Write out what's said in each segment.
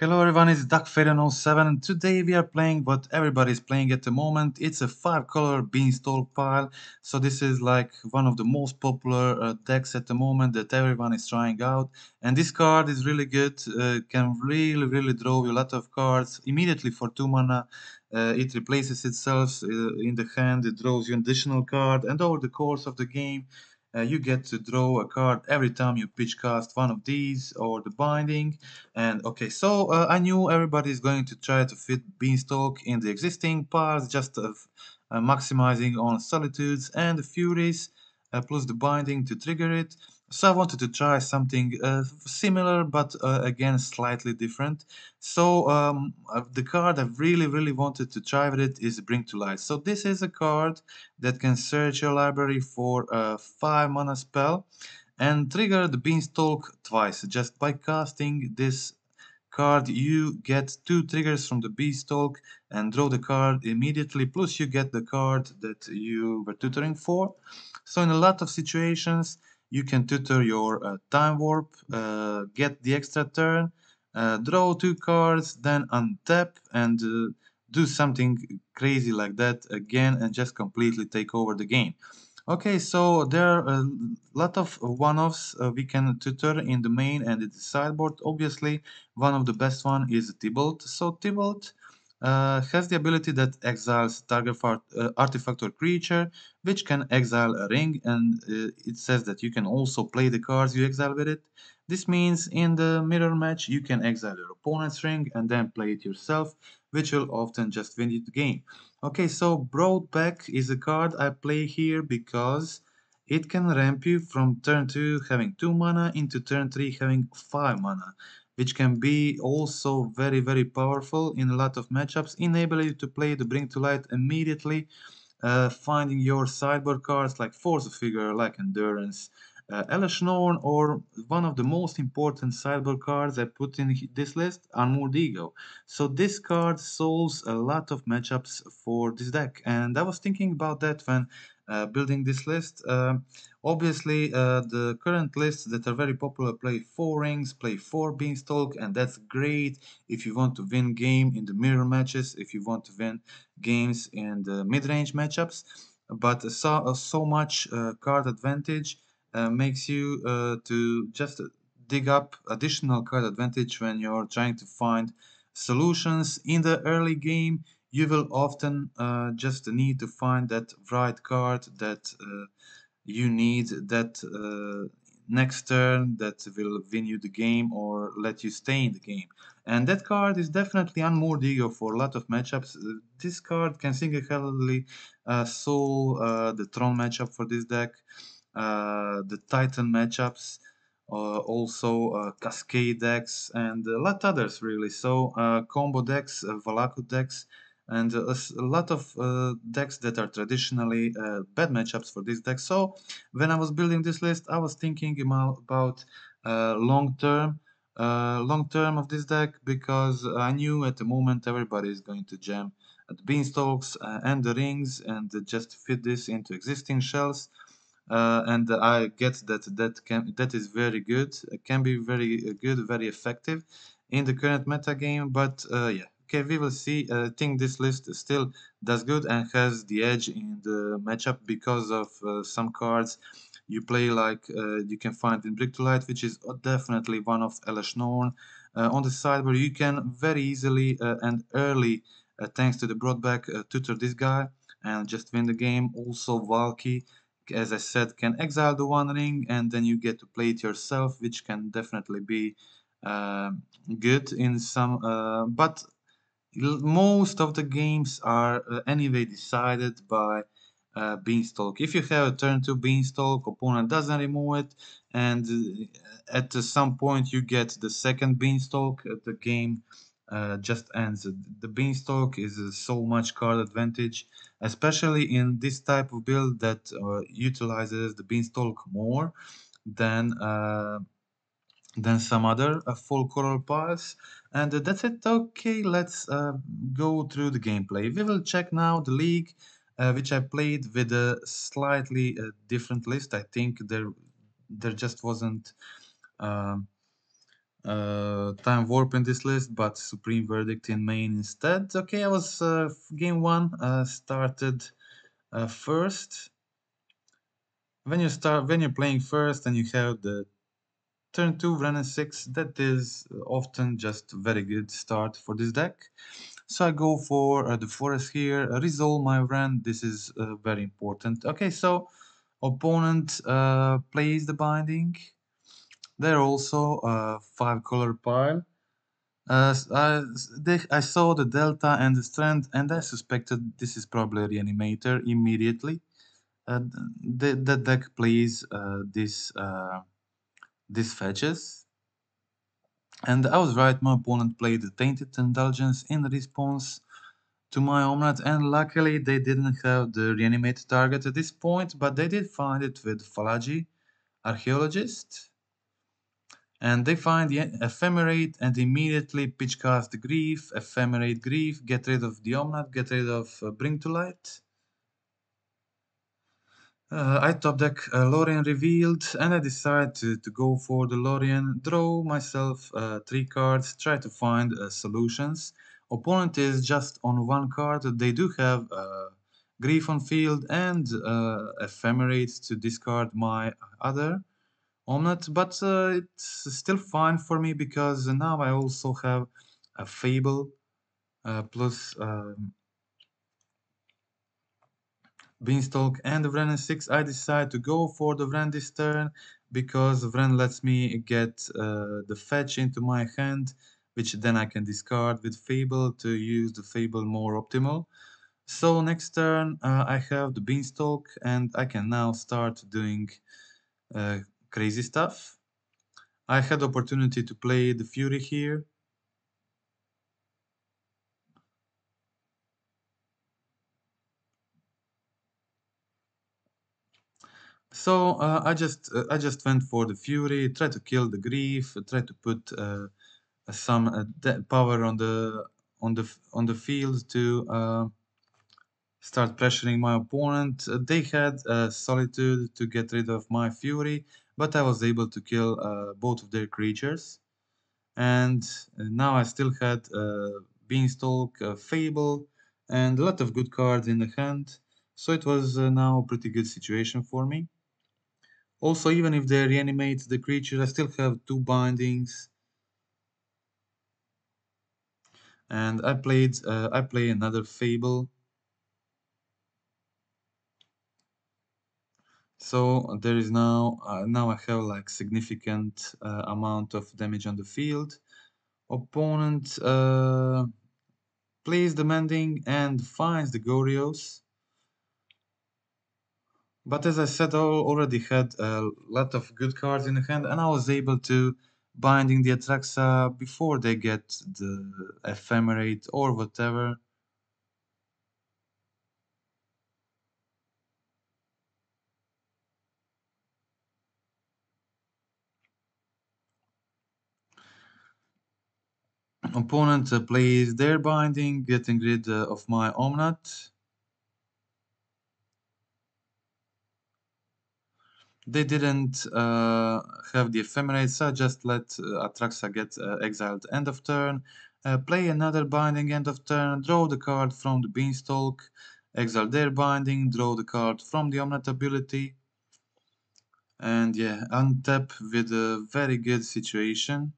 Hello everyone, it's DuckFaden07 and today we are playing what everybody's playing at the moment. It's a 5-color Beanstalk pile. So this is like one of the most popular decks at the moment that everyone is trying out. And this card is really good, can really draw you a lot of cards immediately for 2 mana. It replaces itself in the hand, it draws you an additional card, and over the course of the game you get to draw a card every time you pitch cast one of these or the binding. And okay, so I knew everybody is going to try to fit Beanstalk in the existing parts, just maximizing on Solitudes and the Furies, plus the binding to trigger it. So I wanted to try something similar, but again slightly different. So the card I really wanted to try with it is Bring to Light. So this is a card that can search your library for a 5 mana spell and trigger the Beanstalk twice. Just by casting this card, you get 2 triggers from the Beanstalk and draw the card immediately, plus you get the card that you were tutoring for. So in a lot of situations, you can tutor your Time Warp, get the extra turn, draw 2 cards, then untap and do something crazy like that again and just completely take over the game. Okay, so there are a lot of one-offs we can tutor in the main and in the sideboard. Obviously, one of the best one is Tybalt. So Tybalt has the ability that exiles target artifact or creature, which can exile a ring, and it says that you can also play the cards you exile with it. This means in the mirror match you can exile your opponent's ring and then play it yourself, which will often just win you the game. Okay, so Broadback is a card I play here because it can ramp you from turn 2 having 2 mana into turn 3 having 5 mana, which can be also very powerful in a lot of matchups, enable you to play the Bring to Light immediately, finding your sideboard cards like Force of Figure, like Endurance, Elish Norn, or one of the most important sideboard cards I put in this list, Unmoored Ego. So this card solves a lot of matchups for this deck, and I was thinking about that when building this list. Obviously, the current lists that are very popular play 4 rings, play 4 Beanstalk, and that's great if you want to win game in the mirror matches, if you want to win games in the mid-range matchups. But so much card advantage makes you to just dig up additional card advantage when you're trying to find solutions in the early game. You will often just need to find that right card that you need that next turn that will win you the game or let you stay in the game. And that card is definitely Unmoored Ego for a lot of matchups. This card can single-handedly solve the Tron matchup for this deck, the Titan matchups, also Cascade decks, and a lot others really. So combo decks, Valaku decks, and a lot of decks that are traditionally bad matchups for this deck. So when I was building this list, I was thinking about long term of this deck because I knew at the moment everybody is going to jam the Beanstalks and the rings and just fit this into existing shells. And I get that is very good. It can be very good, very effective in the current meta game. But yeah, okay, we will see. I think this list still does good and has the edge in the matchup because of some cards you play like you can find in Brick to Light, which is definitely one of Elish Norn. On the side where you can very easily and early, thanks to the Broadback, tutor this guy and just win the game. Also Valky, as I said, can exile the One Ring and then you get to play it yourself, which can definitely be uh, good in some, but most of the games are anyway decided by Beanstalk. If you have a turn 2 Beanstalk, opponent doesn't remove it, and at some point you get the second Beanstalk, the game just ends. The Beanstalk is so much card advantage, especially in this type of build that utilizes the Beanstalk more than some other full color piles. And that's it. Okay, let's go through the gameplay. We will check now the league, which I played with a slightly different list. I think there just wasn't um Time Warp in this list, but Supreme Verdict in main instead. Okay, I was game one started first. When you're playing first and you have the turn 2 Wrenn and 6, that is often just a very good start for this deck. So I go for the forest here, resolve my Wrenn, this is very important. Okay, so opponent plays the binding. They're also a 5-color pile. I saw the delta and the strength, and I suspected this is probably a reanimator immediately. The deck plays this fetches, and I was right. My opponent played the Tainted Indulgence in response to my omelet, and luckily they didn't have the reanimated target at this point, but they did find it with Falaji, Archaeologist. And they find the ephemerate and immediately pitch cast the grief, ephemerate grief, get rid of the omelet, get rid of bring to light. I top deck Lorien revealed and I decide to go for the Lorien, draw myself 3 cards, try to find solutions. Opponent is just on 1 card, they do have grief on field and ephemerate to discard my other omelet, but it's still fine for me because now I also have a Fable plus Beanstalk and the Wrenn and 6. I decide to go for the Wrenn this turn because Wrenn lets me get the fetch into my hand, which then I can discard with Fable to use the Fable more optimal. So next turn I have the Beanstalk and I can now start doing crazy stuff. I had the opportunity to play the Fury here. So I just went for the Fury, tried to kill the Grief, tried to put some power on the field to start pressuring my opponent. They had Solitude to get rid of my Fury, but I was able to kill both of their creatures. And now I still had Beanstalk, Fable, and a lot of good cards in the hand. So it was now a pretty good situation for me. Also, even if they reanimate the creature, I still have 2 bindings. And I play another Fable. So there is now I have like significant amount of damage on the field. Opponent plays the Mending and finds the Gorios. But as I said, I already had a lot of good cards in the hand, and I was able to binding the Atraxa before they get the Ephemerate or whatever. Opponent plays their binding, getting rid of my Omnat. They didn't have the Ephemerate, so I just let Atraxa get exiled end of turn. Play another binding end of turn, draw the card from the Beanstalk, exile their binding, draw the card from the Omnat ability. And yeah, untap with a very good situation.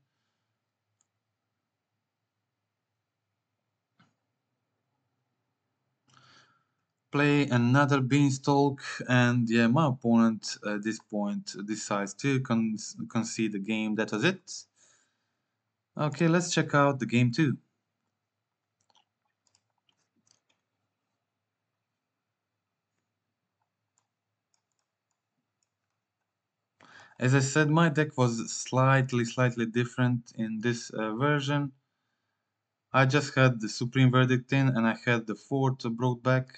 Play another Beanstalk, and yeah, my opponent at this point decides to concede the game. That was it. Okay, let's check out the game 2. As I said, my deck was slightly different in this version. I just had the Supreme Verdict in, and I had the 4th brought back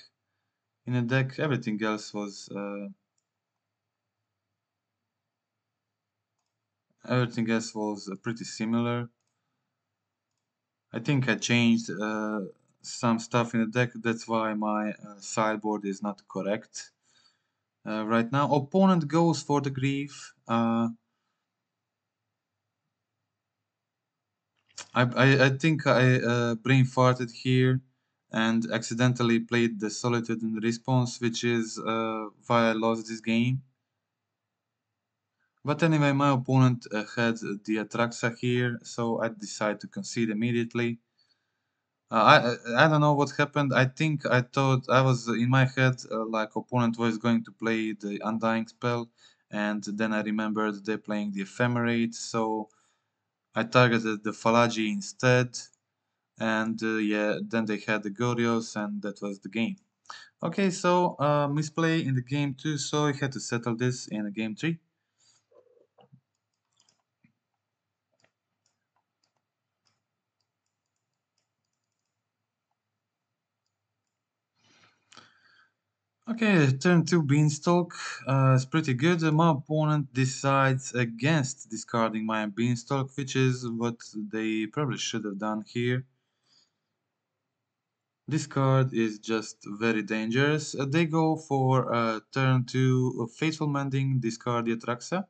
in a deck. Everything else was pretty similar. I think I changed some stuff in the deck. That's why my sideboard is not correct right now. Opponent goes for the Grief. I think I brain farted here and accidentally played the Solitude in response, which is why I lost this game. But anyway, my opponent had the Atraxa here, so I decided to concede immediately. I don't know what happened. I think I thought I was in my head like opponent was going to play the Undying spell, and then I remembered they're playing the Ephemerate, so I targeted the Falagi instead, and yeah, then they had the Gorios, and that was the game. Okay, so misplay in the game 2, so I had to settle this in game 3. Okay, turn 2 Beanstalk is pretty good. My opponent decides against discarding my Beanstalk, which is what they probably should have done here. This card is just very dangerous. They go for turn 2 Faithful Mending, discard the Atraxa.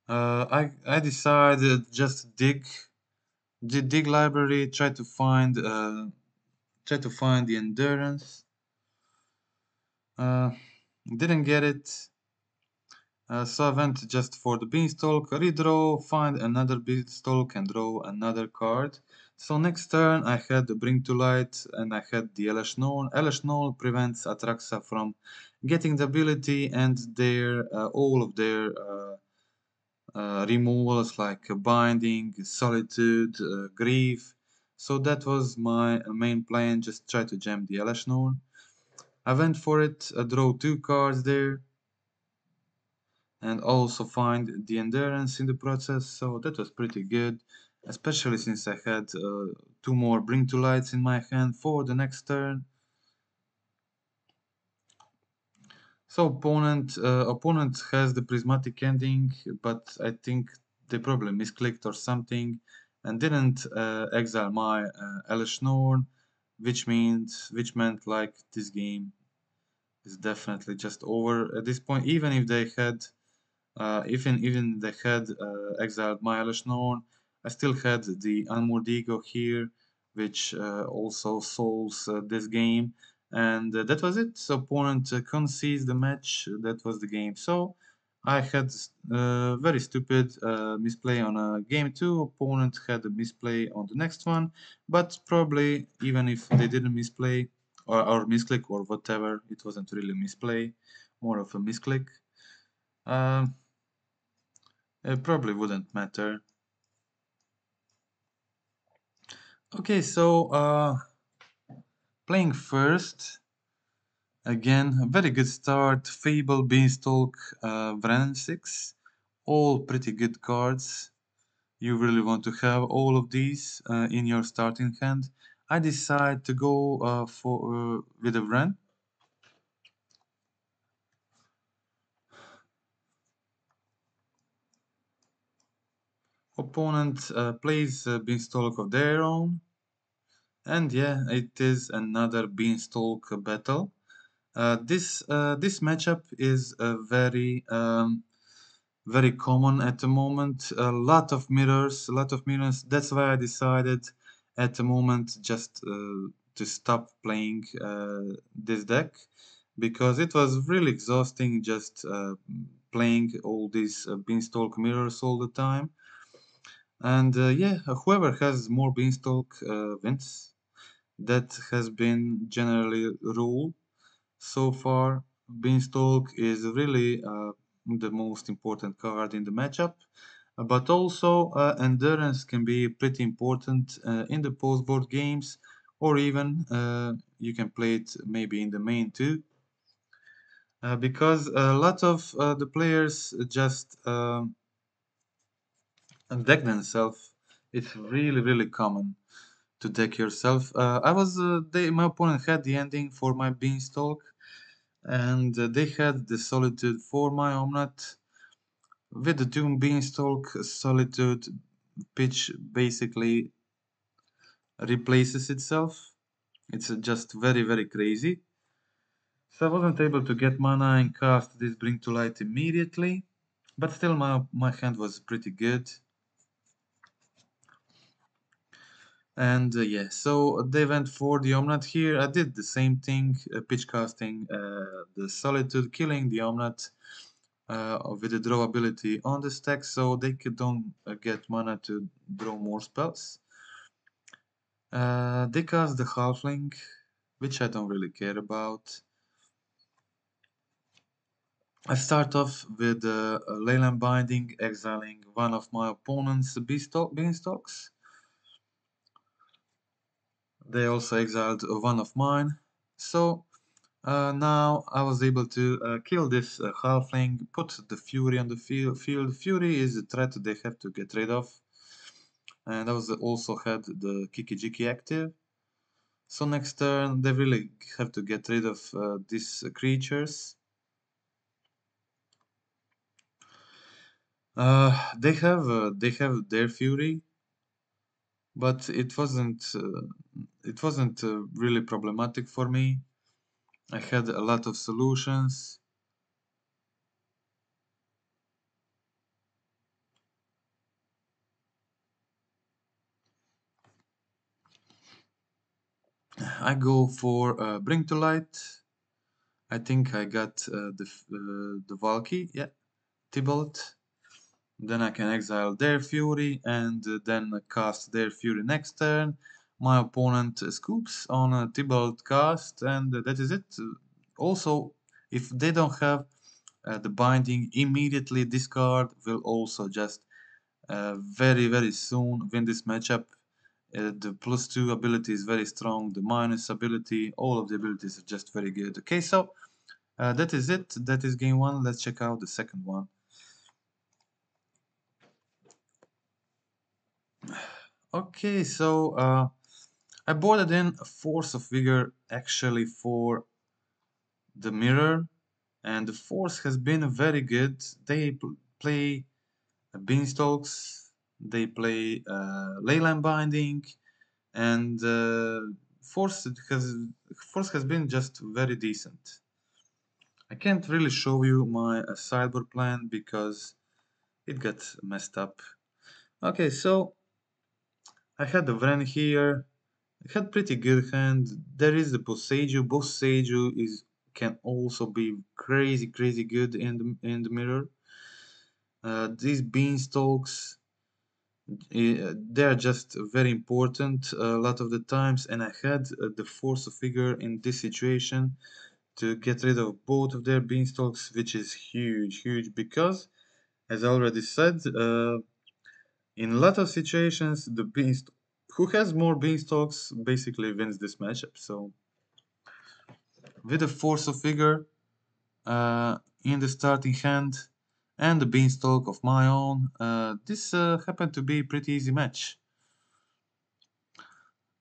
I decided just dig library, try to find the endurance. Uh, didn't get it. So I went just for the Beanstalk, redraw, find another Beanstalk and draw another card. So next turn I had the Bring to Light and I had the Elesh Knoll. Elesh Knoll prevents Atraxa from getting the ability and all of their removals like Binding, Solitude, Grief. So that was my main plan, just try to jam the Elesh Knoll. I went for it, I draw 2 cards there and also find the endurance in the process, so that was pretty good, especially since I had 2 more Bring to Lights in my hand for the next turn. So opponent has the Prismatic Ending, but I think they probably misclicked or something and didn't exile my Elesh Norn, which meant like this game is definitely just over at this point, even if they had even they had exiled my Elesh Norn, I still had the MTGO here, which also solves this game. And that was it. So opponent concedes the match. That was the game. So I had very stupid misplay on game 2. Opponent had a misplay on the next one. But probably even if they didn't misplay or misclick or whatever, it wasn't really misplay, more of a misclick. Um, it probably wouldn't matter. Okay, so playing first. Again, a very good start. Fable, Beanstalk, Vren 6. All pretty good cards. You really want to have all of these in your starting hand. I decide to go with a Vren. Opponent plays Beanstalk of their own. And yeah, it is another Beanstalk battle. This matchup is very common at the moment. A lot of mirrors. That's why I decided at the moment just to stop playing this deck because it was really exhausting just playing all these Beanstalk mirrors all the time. And yeah, whoever has more Beanstalk wins. That has been generally rule so far. Beanstalk is really the most important card in the matchup, but also endurance can be pretty important in the post-board games, or even you can play it maybe in the main too, because a lot of the players just deck themselves. It's really common to deck yourself. My opponent had the ending for my Beanstalk, and they had the Solitude for my Omnat. With the Doom Beanstalk, Solitude pitch basically replaces itself. It's just very crazy. So I wasn't able to get mana and cast this Bring to Light immediately. But still, my hand was pretty good. And yeah, so they went for the omelette here. I did the same thing, pitch casting the solitude, killing the omelette with the draw ability on the stack, so they don't get mana to draw more spells. They cast the halfling, which I don't really care about. I start off with Leyland Binding, exiling one of my opponent's beanstalks. They also exiled one of mine. So now I was able to kill this halfling, put the Fury on the field. Fury is a threat they have to get rid of. And I also had the Kiki-Jiki active. So next turn they really have to get rid of these creatures. They have their Fury, but it wasn't really problematic for me. I had a lot of solutions. I go for Bring to Light. I think I got the Valky, yeah, Tybalt. Then I can exile their Fury and then cast their Fury next turn. My opponent scoops on a Tybalt cast, and that is it. Also, if they don't have the binding, immediately discard will also just very soon win this matchup. The +2 ability is very strong, the minus ability, all of the abilities are just very good. Okay, so that is it. That is game one. Let's check out the second one. Okay, so I boarded in a Force of Vigor actually for the mirror, and the Force has been very good. They play Beanstalks, they play Leyline Binding, and Force has been just very decent. I can't really show you my sideboard plan because it got messed up. Okay, so I had the Vren here. I had pretty good hand. There is the Boseiju. Boseiju can also be crazy good in the mirror. These beanstalks, they are just very important a lot of the times, and I had the Force of Figure in this situation to get rid of both of their beanstalks, which is huge, because, as I already said, in a lot of situations, the beanstalk who has more beanstalks basically wins this matchup. So, with the Force of Figure in the starting hand and the beanstalk of my own, this happened to be a pretty easy match.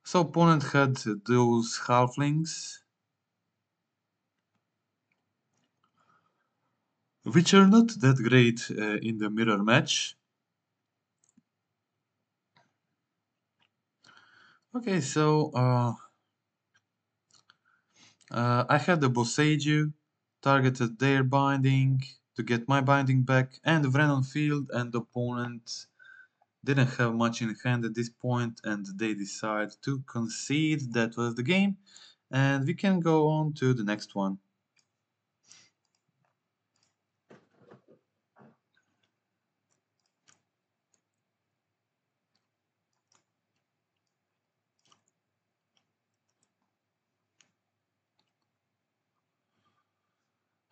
So opponent had those halflings, which are not that great in the mirror match. Okay, so I had the Boseiju, targeted their binding to get my binding back, and the Vren on field, and the opponent didn't have much in hand at this point, and they decide to concede. That was the game, and we can go on to the next one.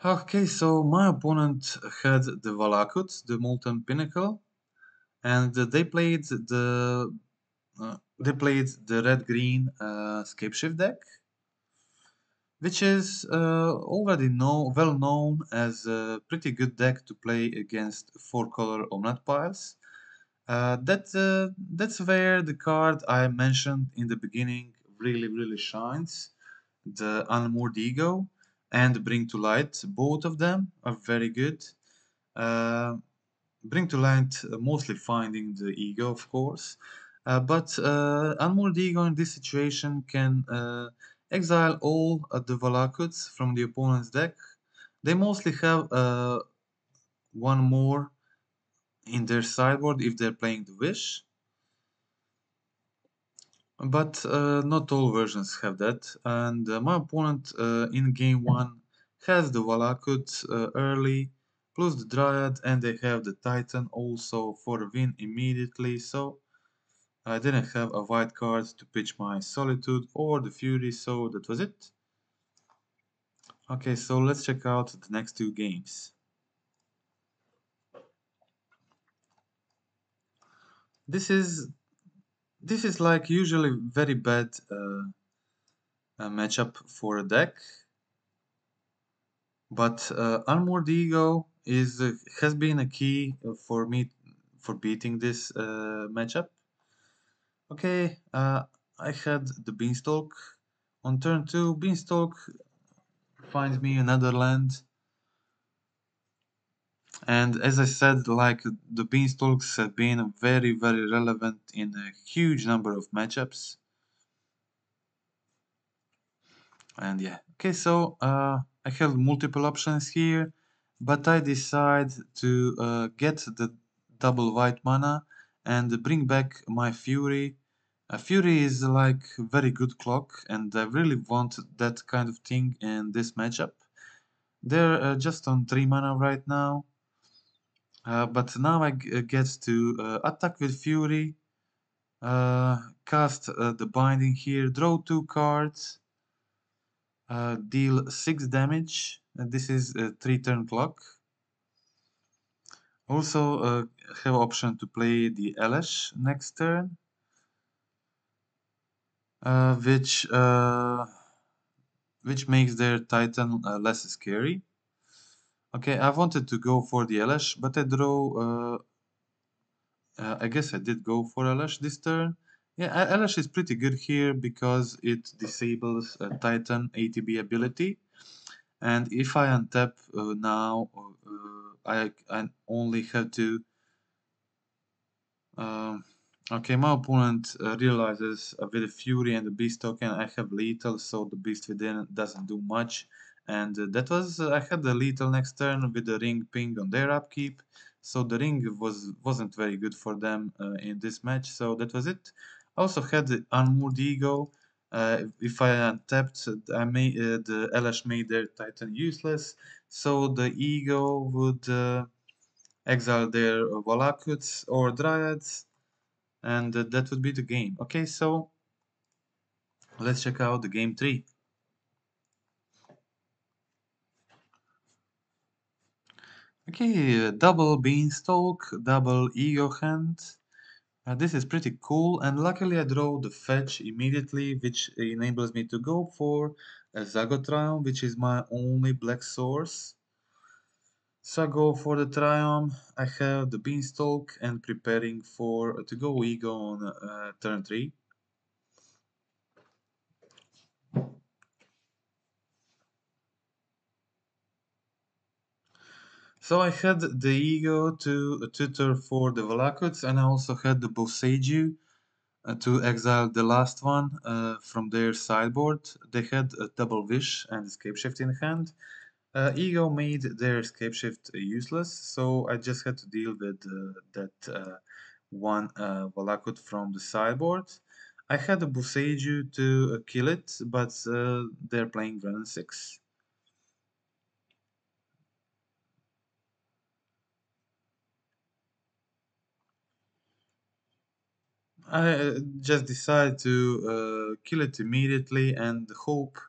Okay, so my opponent had the Valakut, the Molten Pinnacle, and they played the red green Scapeshift deck, which is already well known as a pretty good deck to play against 4-color omelette piles. That's where the card I mentioned in the beginning really shines. The Unmoored Ego and Bring to Light, both of them are very good. Bring to Light mostly finding the ego, of course, but Unmoored Ego in this situation can exile all the Valakuts from the opponent's deck. They mostly have one more in their sideboard if they're playing the Wish. But not all versions have that, and my opponent in game 1 has the Valakut early, plus the Dryad, and they have the Titan also for a win immediately, so I didn't have a white card to pitch my Solitude or the Fury, so that was it. Okay, so let's check out the next two games. This is like usually very bad matchup for a deck. But Armored Ego is has been a key for me for beating this matchup. Okay, I had the Beanstalk. On turn 2, Beanstalk finds me another land. And as I said, like the Beanstalks have been very, very relevant in a huge number of matchups. And yeah, okay, so I have multiple options here, but I decide to get the double white mana and bring back my Fury. Fury is like very good clock, and I really want that kind of thing in this matchup. They're just on 3 mana right now, but now I get to attack with Fury, cast the Binding here, draw 2 cards, deal 6 damage. This is a 3 turn clock. Also have option to play the Elish next turn, which makes their Titan less scary. Okay, I wanted to go for the Elish, but I draw. I guess I did go for Elish this turn. Yeah, Elish is pretty good here because it disables Titan ATB ability. And if I untap now, I only have to. Okay, my opponent realizes with the Fury and the Beast token I have lethal, so the Beast Within doesn't do much. And that was I had the lethal next turn with the Ring ping on their upkeep, so the Ring wasn't very good for them in this match. So that was it. I also had the Unmoored Ego. If I untapped, the Elish made their Titan useless, so the Ego would exile their Valakuts or Dryads, and that would be the game. Okay, so let's check out the game 3. Okay, double Beanstalk, double Ego Hand. This is pretty cool, and luckily I draw the fetch immediately, which enables me to go for a Zagotrium, which is my only black source. So I go for the Triumph, I have the Beanstalk, and preparing for to go Ego on turn 3. So I had the Ego to tutor for the Valakuts, and I also had the Boseiju to exile the last one from their sideboard. They had a double wish and escape shift in hand. Ego made their escape shift useless, so I just had to deal with that one Valakut from the sideboard. I had a Boseiju to kill it, but they're playing Renin 6. I just decide to kill it immediately and hope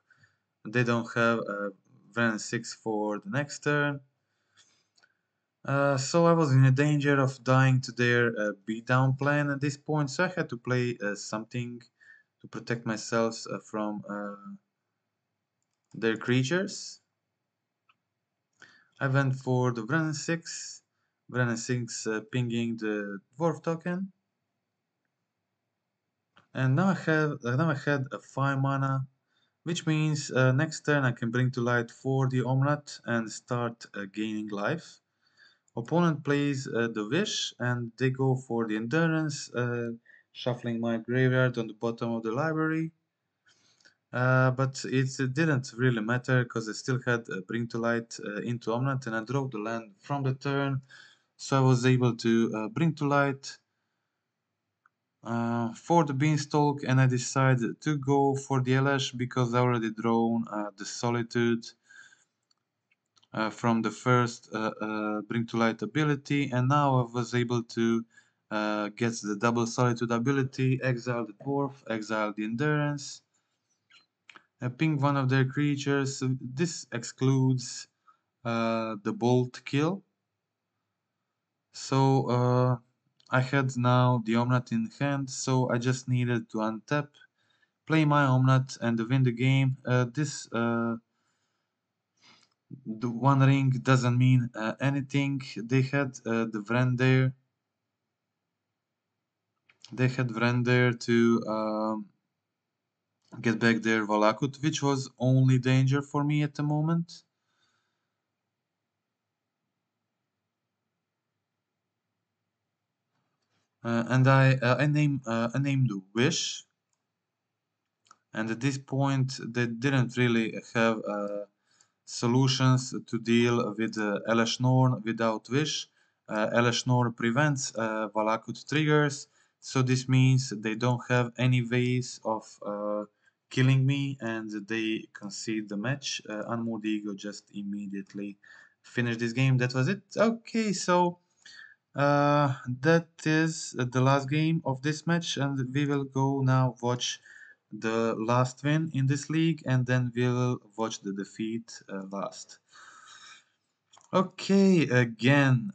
they don't have a Ren 6 for the next turn. So I was in a danger of dying to their beatdown plan at this point, so I had to play something to protect myself from their creatures. I went for the Vren 6, Vren 6 pinging the Dwarf token. And now I had a 5 mana, which means next turn I can bring to light for the Omnat and start gaining life. Opponent plays the Wish and they go for the Endurance, shuffling my graveyard on the bottom of the library. But it didn't really matter because I still had Bring to Light into Omnat and I draw the land from the turn. So I was able to bring to light for the Beanstalk, and I decided to go for the LS because I already drawn the Solitude from the first Bring to Light ability, and now I was able to get the double Solitude ability, exile the Dwarf, exile the Endurance, ping one of their creatures. So this excludes the Bolt kill. So I had now the Omnat in hand, so I just needed to untap, play my Omnat, and win the game. The one ring doesn't mean anything. They had the Vren there. They had Vren there to get back their Valakut, which was only danger for me at the moment. And I named Wish, and at this point they didn't really have solutions to deal with Elashnorn without Wish. Elashnorn prevents Valakut triggers, so this means they don't have any ways of killing me, and they concede the match. MTGO just immediately finished this game. That was it. Okay, so that is the last game of this match, and we will go now watch the last win in this league, and then we'll watch the defeat last. Okay, again,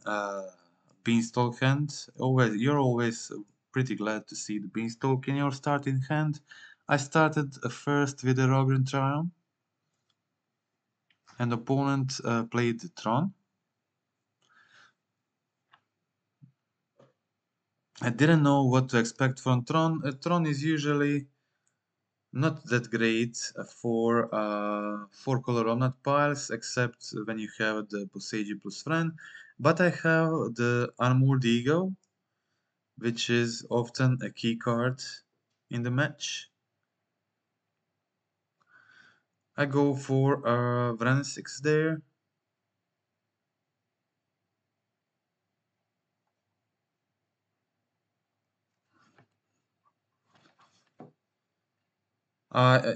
Beanstalk hand. Always, you're always pretty glad to see the Beanstalk in your starting hand. I started first with the Rogren Triumph, and opponent played Tron. I didn't know what to expect from Tron. Tron is usually not that great for 4-color Omnat piles, except when you have the Boseiji plus Friend. But I have the Armored Ego, which is often a key card in the match. I go for Vren 6 there.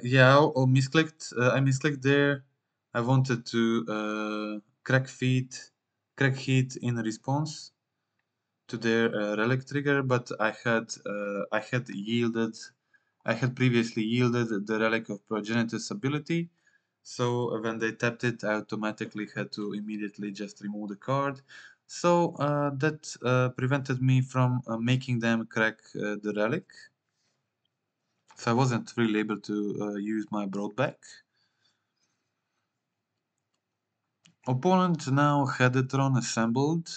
Yeah, I misclicked. I misclicked there. I wanted to crack heat in response to their relic trigger, but I had yielded. I had previously yielded the relic of Progenitus ability, so when they tapped it, I automatically had to immediately just remove the card. So that prevented me from making them crack the relic. So I wasn't really able to use my Broadback. Opponent now had the Tron assembled,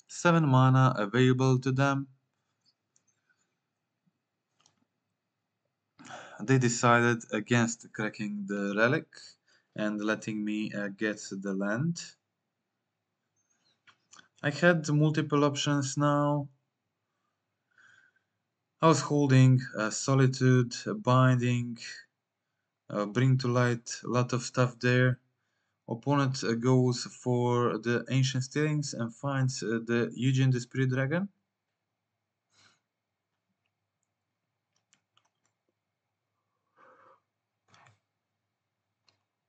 7 mana available to them. They decided against cracking the relic and letting me get the land. I had multiple options now. I was holding Solitude, Binding, Bring to Light, a lot of stuff there. Opponent goes for the Ancient Stirrings and finds the Eugene the Spirit Dragon.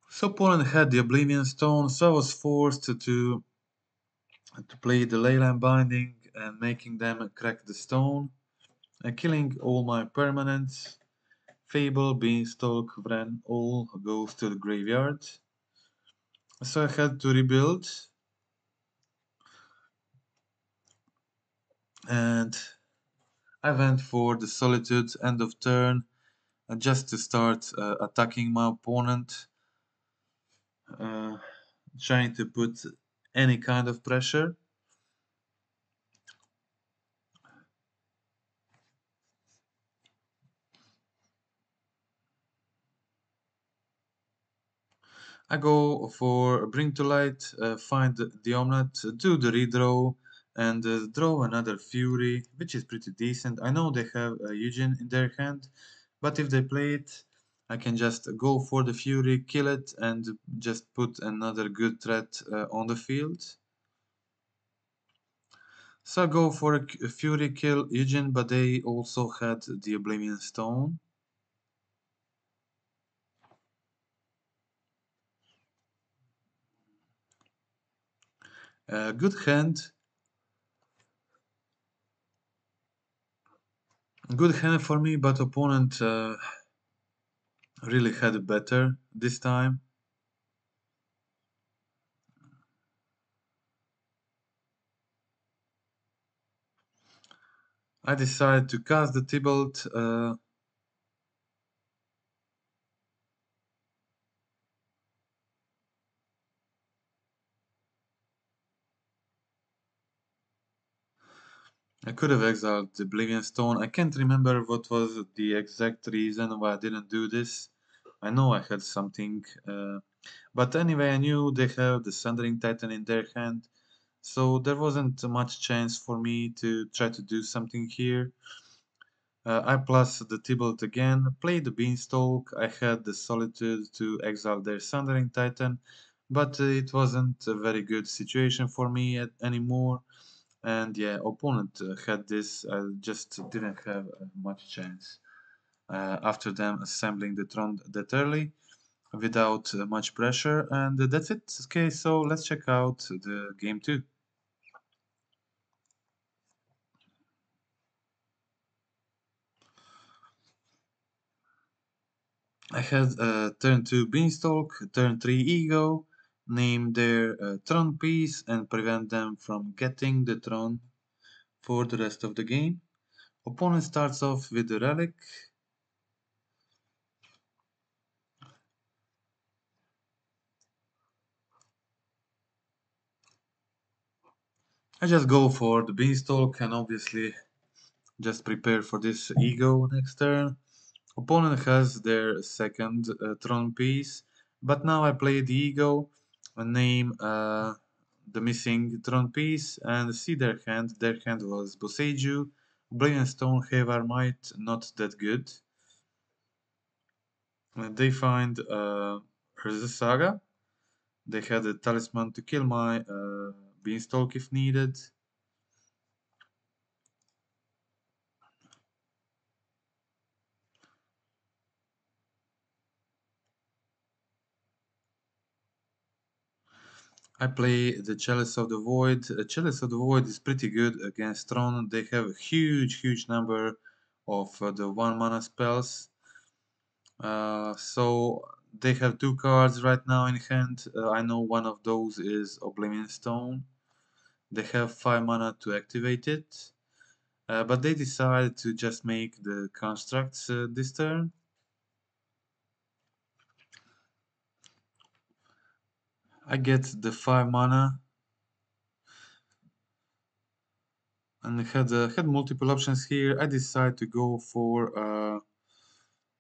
So opponent had the Oblivion Stone, so I was forced to play the Leyline Binding and making them crack the stone, killing all my permanents. Fable, Beanstalk, Vren all goes to the graveyard. So I had to rebuild, and I went for the Solitude end of turn just to start attacking my opponent, uh, trying to put any kind of pressure. I go for Bring to Light, find the Omnat, do the redraw, and draw another Fury, which is pretty decent. I know they have Eugene in their hand, but if they play it, I can just go for the Fury, kill it, and just put another good threat on the field. So I go for a Fury kill Eugen, but they also had the Oblivion Stone. Good hand. Good hand for me, but opponent really had it better this time. I decided to cast the Tybalt. I could have exiled the Oblivion Stone. I can't remember what was the exact reason why I didn't do this. I know I had something. But anyway, I knew they have the Sundering Titan in their hand. So there wasn't much chance for me to try to do something here. I plus the Tybalt again, played the Beanstalk. I had the Solitude to exile their Sundering Titan, but it wasn't a very good situation for me anymore. And yeah, opponent had this. I just didn't have much chance after them assembling the Tron that early without much pressure. And that's it. Okay, so let's check out the game 2. I had turn 2 Beanstalk, turn 3 Ego, name their Tron piece and prevent them from getting the Tron for the rest of the game. Opponent starts off with the Relic. I just go for the Beanstalk and obviously just prepare for this Ego next turn. Opponent has their second Tron piece, but now I play the Ego, name the missing Tron piece, and see their hand. Their hand was Boseiju, Oblivion Stone, Havar Might, not that good. They find Urza Saga. They had a talisman to kill my Beanstalk if needed. I play the Chalice of the Void. Chalice of the Void is pretty good against Tron. They have a huge number of the 1 mana spells. So they have 2 cards right now in hand. I know one of those is Oblivion Stone. They have 5 mana to activate it. But they decided to just make the constructs this turn. I get the 5 mana and had multiple options here. I decided to go for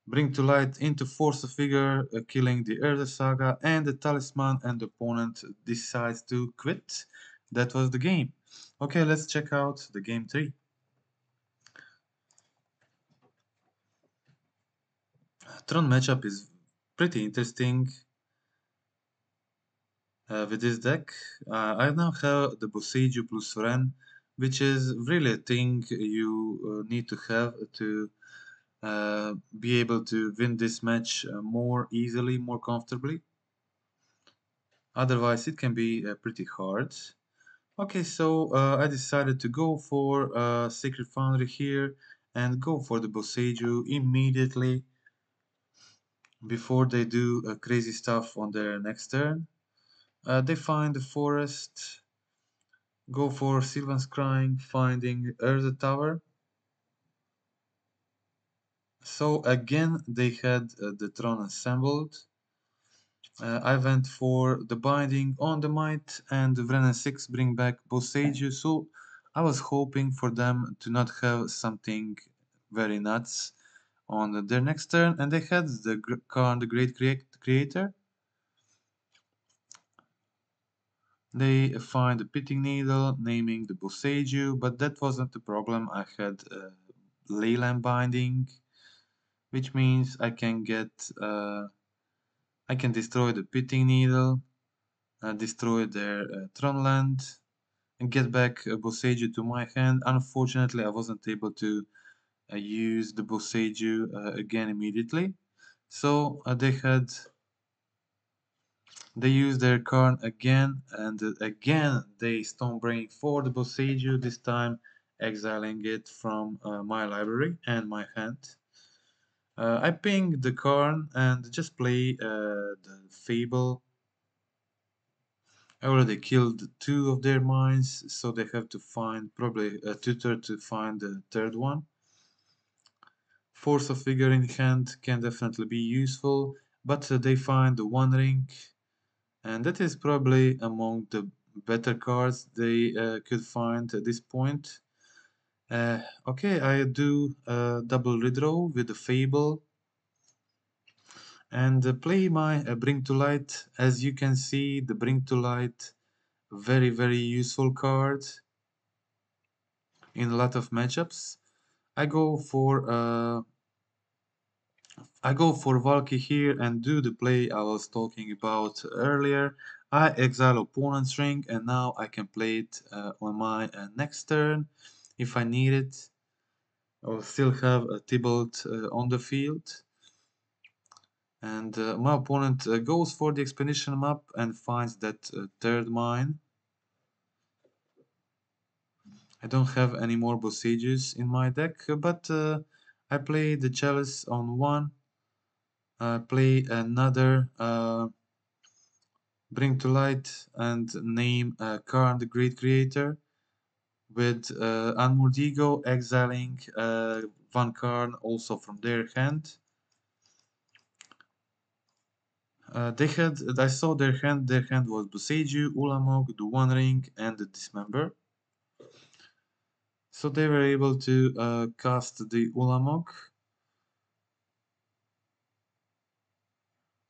bring to light into force a figure, killing the Elder Saga and the Talisman, and the opponent decides to quit. That was the game. Okay, let's check out the game 3. Tron matchup is pretty interesting with this deck. I now have the Boseiju plus Ren, which is really a thing you need to have to be able to win this match more easily, more comfortably. Otherwise, it can be pretty hard. Okay, so I decided to go for Sacred Foundry here and go for the Boseiju immediately before they do crazy stuff on their next turn. They find the forest, go for Sylvan's Crying, finding Earth Tower. So again, they had the Tron assembled. I went for the Binding on the Might and the Vren 6 bring back Boseiju, so I was hoping for them to not have something very nuts on their next turn, and they had the Karn, the Great Creator. They find the Pitting Needle, naming the Boseiju, but that wasn't the problem. I had Leyline Binding, which means I can destroy the Pitting Needle, destroy their Tron land, and get back Boseiju to my hand. Unfortunately, I wasn't able to use the Boseiju again immediately. So they used their card again, and again they Stonebreak for the Boseiju, this time exiling it from my library and my hand. I ping the card and just play the Fable. I already killed two of their mines, so they have to find probably a tutor to find the third one. Force of Figure in hand can definitely be useful, but they find the One Ring, and that is probably among the better cards they could find at this point. Okay, I do double redraw with the Fable and play my Bring to Light. As you can see, the Bring to Light, very useful card in a lot of matchups. I go for Valky here and do the play I was talking about earlier. I exile opponent's ring and now I can play it on my next turn if I need it. I'll still have a Tybalt on the field. And my opponent goes for the expedition map and finds that third mine. I don't have any more Bosages in my deck, but I play the Chalice on one. Play another Bring to Light and name Karn the Great Creator with MTGO exiling one Karn also from their hand. I saw their hand was Boseiju, Ulamog, the One Ring, and the Dismember. So they were able to cast the Ulamog.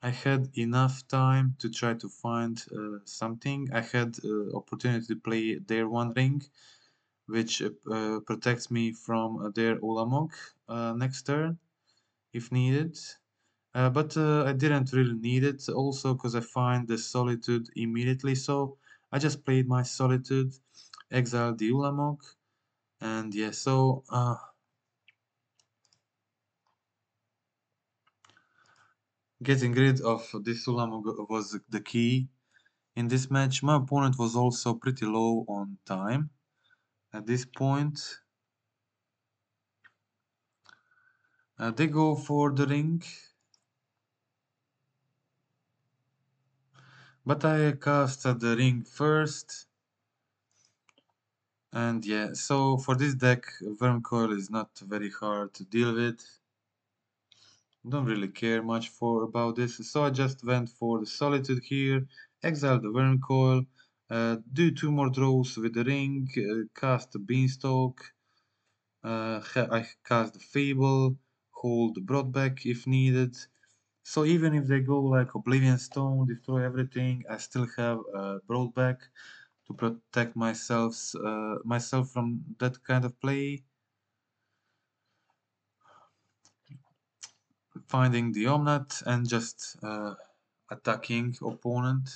I had enough time to try to find something. I had opportunity to play their One Ring, which protects me from their Ulamog next turn if needed. But I didn't really need it also because I find the Solitude immediately, so I just played my Solitude, exiled the Ulamog, and yeah, so getting rid of this Ulamog was the key in this match. My opponent was also pretty low on time at this point. They go for the ring, but I cast the ring first. And yeah, so for this deck, Wormcoil is not very hard to deal with. Don't really care much about this, so I just went for the Solitude here, exile the Wormcoil, do two more draws with the ring, cast the Beanstalk, I cast the Fable, hold the Broadback if needed. So even if they go like Oblivion Stone, destroy everything, I still have Broadback to protect myself from that kind of play. Finding the Omnat and just attacking opponent.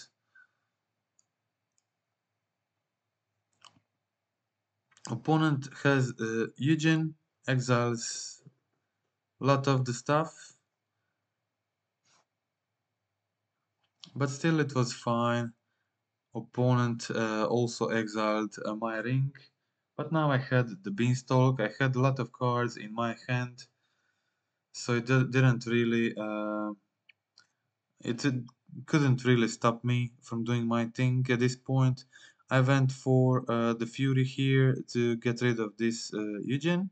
Opponent has Eugen, exiles a lot of the stuff, but still it was fine. Opponent also exiled my ring, but now I had the Beanstalk, I had a lot of cards in my hand, so it didn't really it couldn't really stop me from doing my thing at this point. I went for the Fury here to get rid of this Eugen.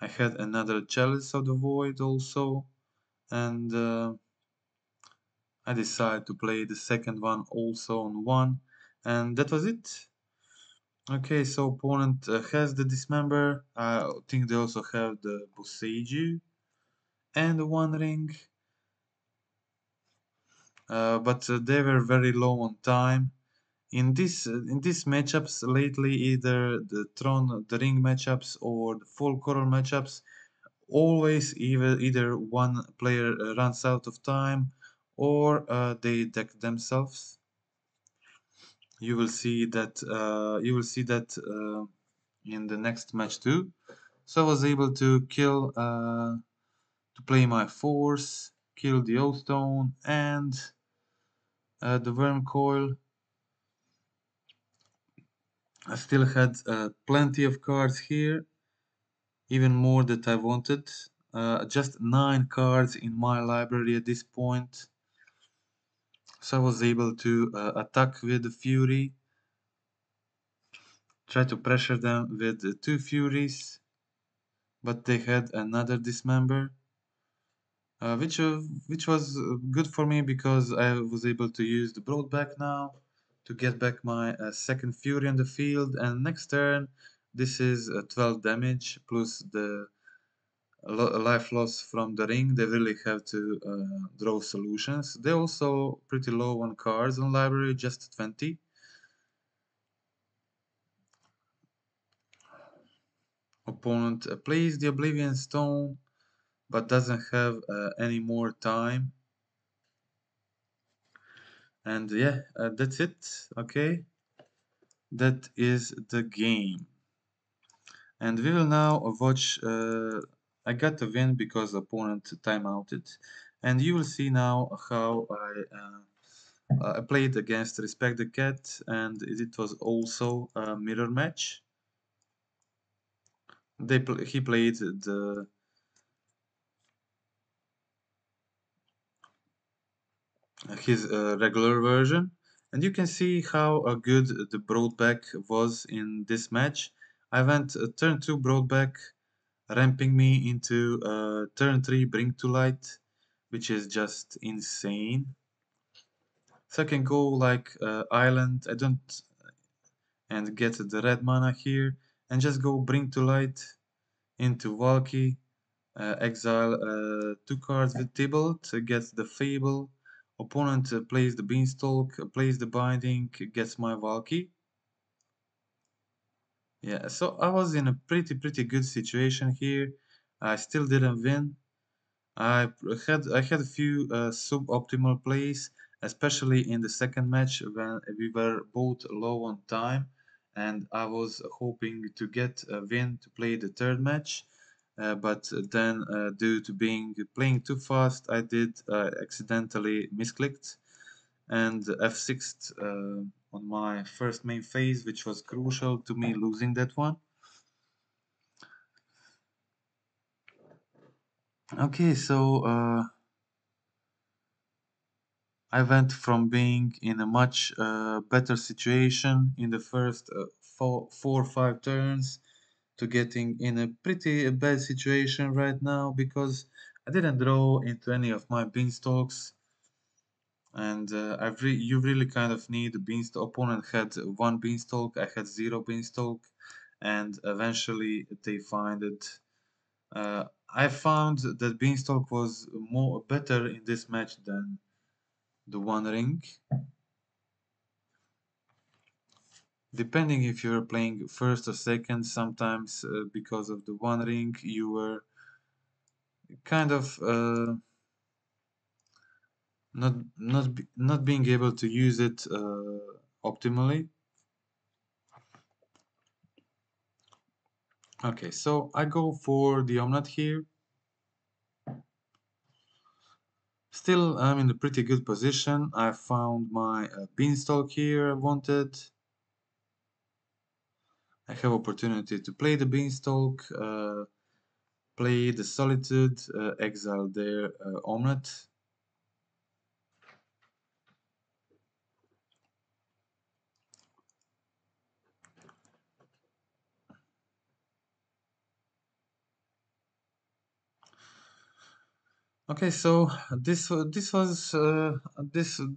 I had another Chalice of the Void also, and I decided to play the second one also on one, and that was it. Okay, so opponent has the Dismember. I think they also have the Boseiju and the One Ring. But they were very low on time. In these matchups lately, either the Tron, the Ring matchups or the Full Coral matchups, always either one player runs out of time or they deck themselves. You will see that in the next match too. So I was able to to play my force, kill the O stone and the worm coil. I still had plenty of cards here, even more that I wanted. Just 9 cards in my library at this point. So I was able to attack with the Fury, try to pressure them with the 2 Furies, but they had another Dismember, which was good for me because I was able to use the Broadback now to get back my second Fury on the field, and next turn this is 12 damage plus the life loss from the ring. They really have to draw solutions. They're also pretty low on cards on library, just 20. Opponent plays the Oblivion Stone but doesn't have any more time. And yeah, that's it. Okay, that is the game. And we will now watch. I got the win because opponent timeouted, and you will see now how I played against Respect the Cat, and it was also a mirror match. He played his regular version, and you can see how good the Broadback was in this match. I went turn 2 Broadback, ramping me into turn 3 Bring to Light, which is just insane. So I can go like Island, I don't, and get the red mana here, and just go Bring to Light into Valky, exile 2 cards with Tybalt, gets the Fable, opponent plays the Beanstalk, plays the Binding, gets my Valky. Yeah, so I was in a pretty good situation here. I still didn't win. I had a few suboptimal plays, especially in the second match when we were both low on time, and I was hoping to get a win to play the third match. But then, due to playing too fast, I did accidentally misclicked and F6'd on my first main phase, which was crucial to me losing that one. Okay, so I went from being in a much better situation in the first 4 or 5 turns to getting in a pretty bad situation right now because I didn't draw into any of my beanstalks, and you really kind of need a beanstalk. Opponent had 1 beanstalk, I had 0 beanstalk, and eventually they find it. I found that beanstalk was more better in this match than the One Ring. Depending if you're playing first or second, sometimes because of the One Ring, you were kind of not being able to use it optimally. Okay, so I go for the omelette here. Still, I'm in a pretty good position. I found my beanstalk here I wanted. I have opportunity to play the beanstalk, play the solitude, exile their omelette. Okay, so this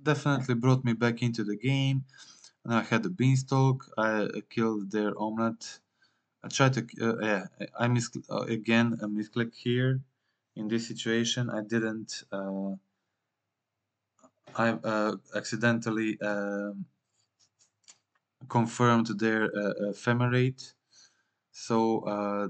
definitely brought me back into the game. And I had the beanstalk. I killed their omelette. I tried to yeah. I miss again a misclick here. In this situation, I didn't. I accidentally confirmed their ephemerate. So I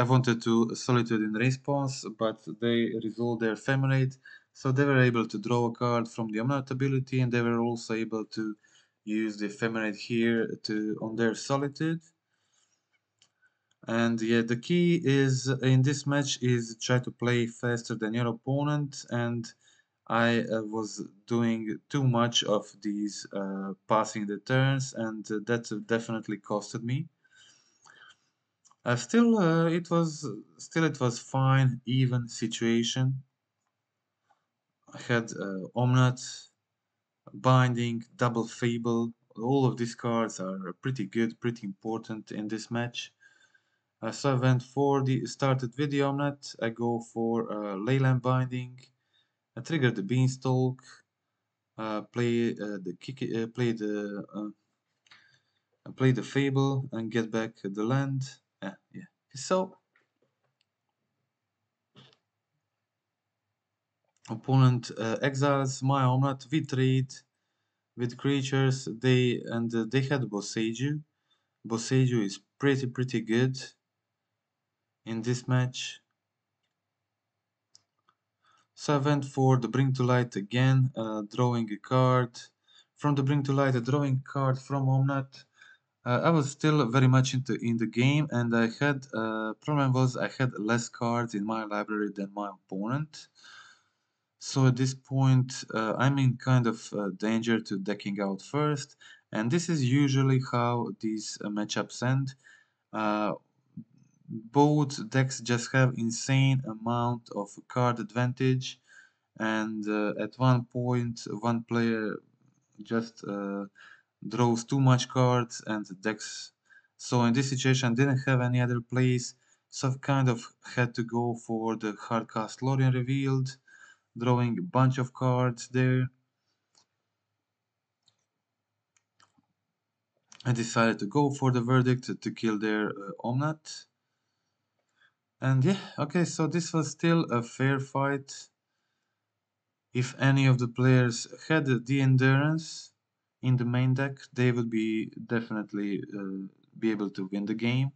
wanted to solitude in response, but they resolved their ephemerate. So they were able to draw a card from the Omnath ability, and they were also able to use the Ephemerate here to on their Solitude. And yeah, the key is in this match is try to play faster than your opponent, and I was doing too much of these passing the turns, and that definitely costed me. It was fine, even situation. I had Omnath, Binding, Double Fable. All of these cards are pretty good, pretty important in this match. So I went for the started with the Omnath. I go for Leyland Binding. I trigger the Beanstalk. Play the Fable and get back the land. Yeah. So opponent exiles my Omnath. We trade with creatures. They had Boseiju. Boseiju is pretty good in this match. So I went for the Bring to Light again, drawing a card. From the Bring to Light, a drawing card from Omnath. I was still very much in the game, and I had problem was I had less cards in my library than my opponent. So at this point, I'm in kind of danger to decking out first, and this is usually how these matchups end. Uh, both decks just have insane amount of card advantage, and at one point, one player just draws too much cards and decks. So in this situation, I didn't have any other plays, so I've kind of had to go for the hardcast Lorien Revealed, drawing a bunch of cards there. I decided to go for the verdict to kill their Omnath. And yeah, okay, so this was still a fair fight. If any of the players had the endurance in the main deck, they would be definitely be able to win the game.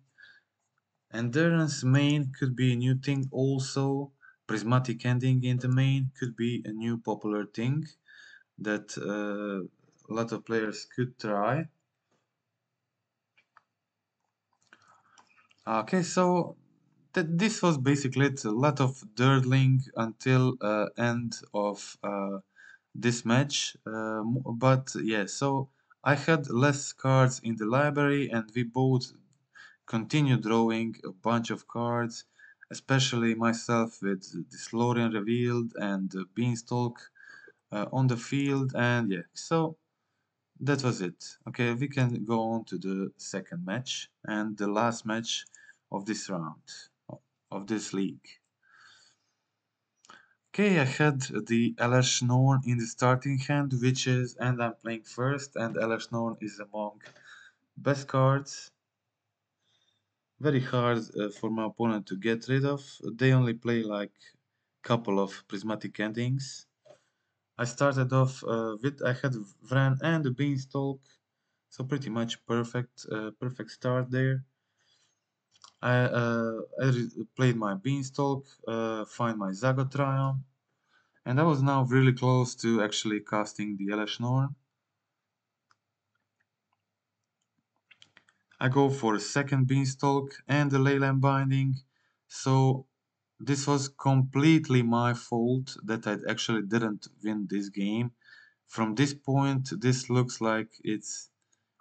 Endurance main could be a new thing also. Prismatic ending in the main could be a new popular thing that a lot of players could try. Okay, so this was basically it. A lot of dirtling until end of this match. But yeah, so I had less cards in the library, and we both continued drawing a bunch of cards, especially myself with this Lorien Revealed and Beanstalk on the field. And yeah, so that was it. Okay, we can go on to the second match and the last match of this round, of this league. Okay, I had the Elesh Norn in the starting hand, which is, and I'm playing first, and Elesh Norn is among best cards. Very hard for my opponent to get rid of. They only play like couple of prismatic endings. I started off I had Vran and the Beanstalk, so pretty much perfect start there. I played my Beanstalk, find my Zagotrion, and I was now really close to actually casting the Elesh Norn. I go for a second Beanstalk and the Leyland Binding, so this was completely my fault that I actually didn't win this game. From this point, this looks like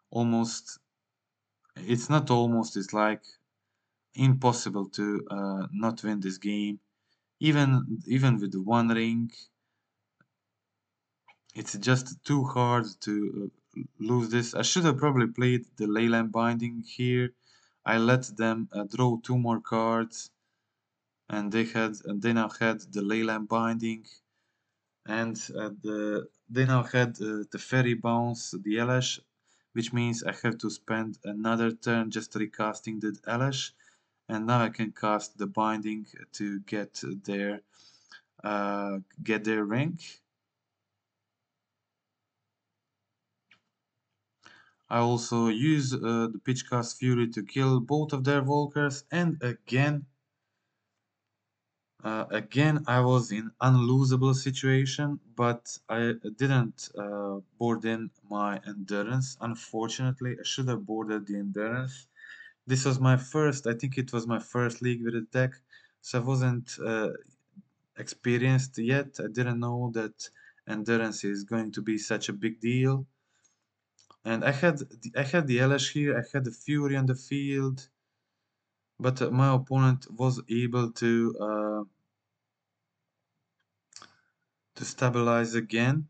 almost, it's not almost, it's like impossible to not win this game. Even with the one ring, it's just too hard to lose this. I should have probably played the Leyland Binding here. I let them draw two more cards, and they now had the Leyland Binding, and they now had the Fairy Bounce, the Elesh, which means I have to spend another turn just recasting the Elesh, and now I can cast the Binding to get their ring. I also use the Pitchcast Fury to kill both of their Volkers, and again Again, I was in unlosable situation, but I didn't board in my endurance. Unfortunately, I should have boarded the endurance. This was my first, I think it was my first league with the deck, so I wasn't experienced yet. I didn't know that endurance is going to be such a big deal. And I had the Elish here, I had the Fury on the field, but my opponent was able to stabilize again.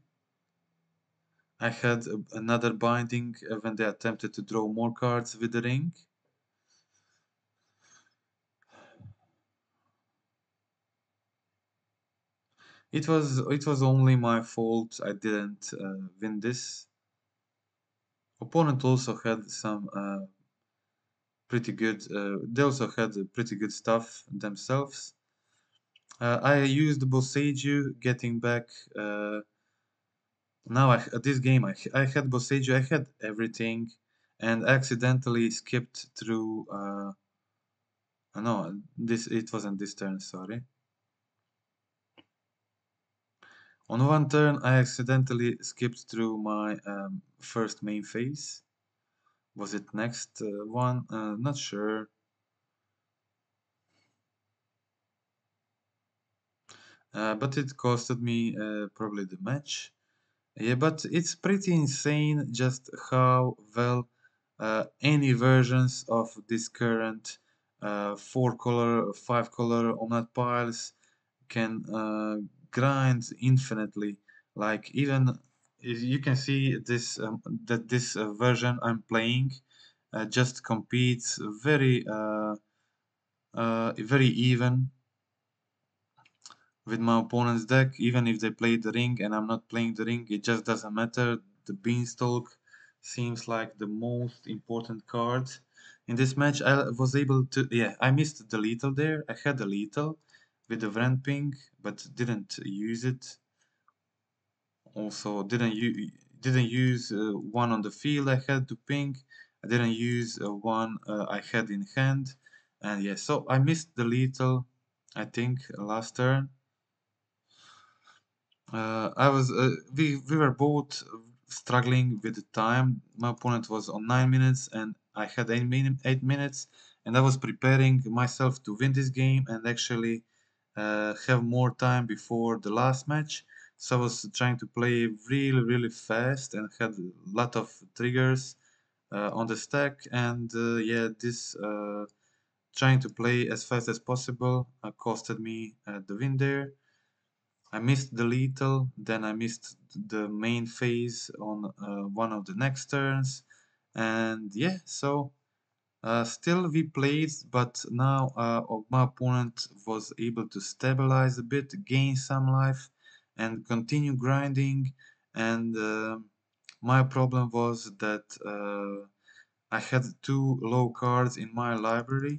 I had another binding when they attempted to draw more cards with the ring. It was only my fault I didn't win this. Opponent also had some pretty good. They also had pretty good stuff themselves. I used Boseiju, getting back. Now this game I had Boseiju, I had everything, and accidentally skipped through. No, this it wasn't this turn. Sorry. On one turn, I accidentally skipped through my first main phase. Was it next one? Not sure. But it costed me probably the match. Yeah, but it's pretty insane just how well any versions of this current 4-color, 5-color Omnat piles can grind infinitely. Like even if you can see this that this version I'm playing just competes very even with my opponent's deck. Even if they play the ring and I'm not playing the ring, it just doesn't matter. The Beanstalk seems like the most important card in this match. I was able to, yeah, I missed the lethal there. I had a lethal with the Vramping, but didn't use it. Also, didn't use one on the field I had to ping. I didn't use one I had in hand, and yeah, so I missed the lethal. I think last turn. I was we were both struggling with the time. My opponent was on 9 minutes, and I had 8 minutes, and I was preparing myself to win this game and actually have more time before the last match. So I was trying to play really fast and had a lot of triggers on the stack, and yeah, this trying to play as fast as possible costed me the win there. I missed the lethal, then I missed the main phase on one of the next turns, and yeah, so still we played, but now my opponent was able to stabilize a bit, gain some life, and continue grinding. And my problem was that I had two low cards in my library,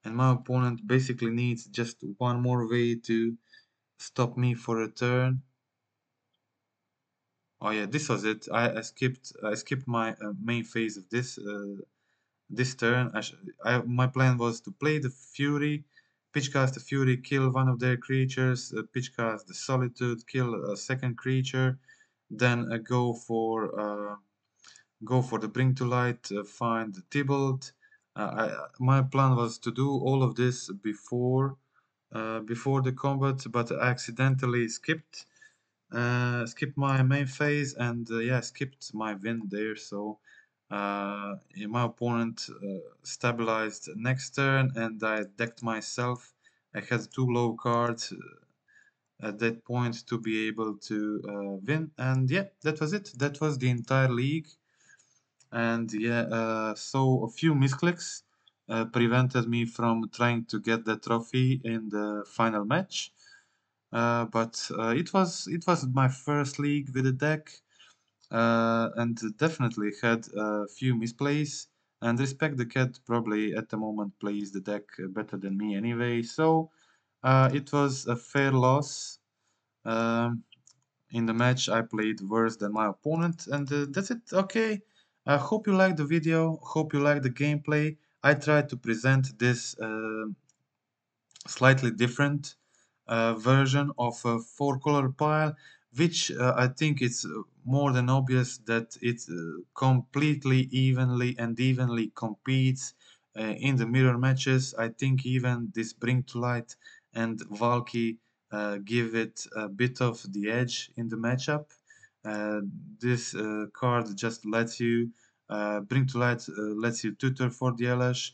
and my opponent basically needs just one more way to stop me for a turn. Oh yeah, this was it. I skipped my main phase of this turn. My plan was to play the Fury, pitchcast the Fury, kill one of their creatures, pitchcast the Solitude, kill a second creature, then go for the Bring to Light, find the Tybalt. My plan was to do all of this before the combat, but I accidentally skipped my main phase and yeah, skipped my win there. So yeah, my opponent stabilized next turn and I decked myself. I had two low cards at that point to be able to win, and yeah, that was it. That was the entire league. And yeah, so a few misclicks prevented me from trying to get the trophy in the final match. But it was my first league with the deck, and definitely had a few misplays. And Respect the Cat probably at the moment plays the deck better than me anyway. So it was a fair loss. Um, in the match, I played worse than my opponent, and that's it. Okay. I hope you liked the video. Hope you liked the gameplay. I tried to present this slightly different version of a four-color pile, which I think it's more than obvious that it completely evenly competes in the mirror matches. I think even this Bring to Light and Valky give it a bit of the edge in the matchup. Uh, this card just lets you Bring to Light lets you tutor for the Elish,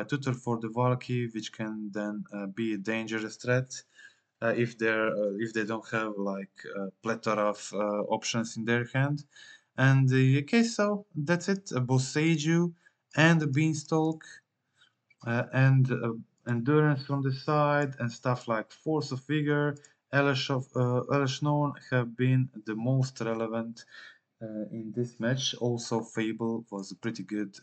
tutor for the Valky, which can then be a dangerous threat if they don't have like a plethora of options in their hand. And okay, so that's it. Both Seiju and the Beanstalk and endurance from the side and stuff like force of vigor, Elish known have been the most relevant in this match. Also, Fable was a pretty good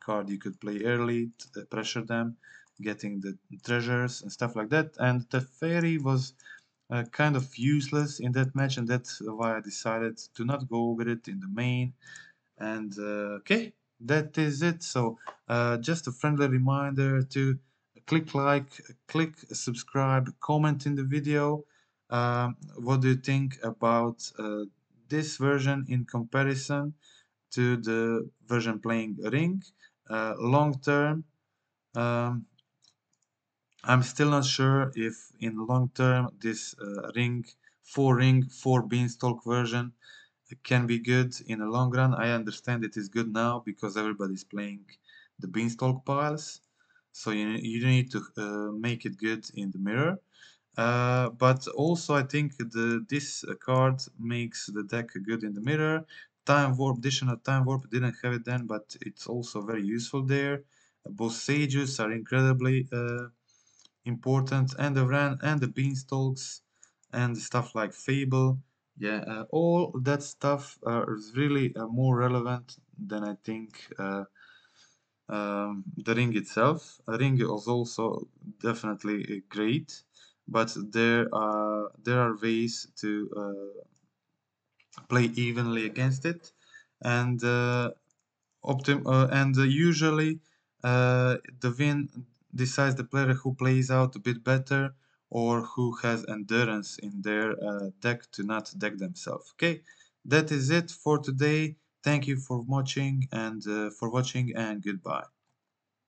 card you could play early, to pressure them, getting the treasures and stuff like that. And the Fairy was kind of useless in that match, and that's why I decided to not go with it in the main. And okay, that is it. So just a friendly reminder to click like, click subscribe, comment in the video. What do you think about this version in comparison to the version playing Ring? Long term, um, I'm still not sure if in the long term this ring, 4 beanstalk version can be good in the long run. I understand it is good now because everybody's playing the beanstalk piles, so you need to make it good in the mirror. But also I think this card makes the deck good in the mirror. Time warp, additional time warp, didn't have it then, but it's also very useful there. Both sages are incredibly important, and the Ran and the Beanstalks and stuff like Fable. Yeah, all that stuff is really more relevant than I think the ring itself. A ring is also definitely great, but there are ways to play evenly against it, and usually the win decides the player who plays out a bit better or who has endurance in their deck to not deck themselves. Okay, that is it for today. Thank you for watching and goodbye.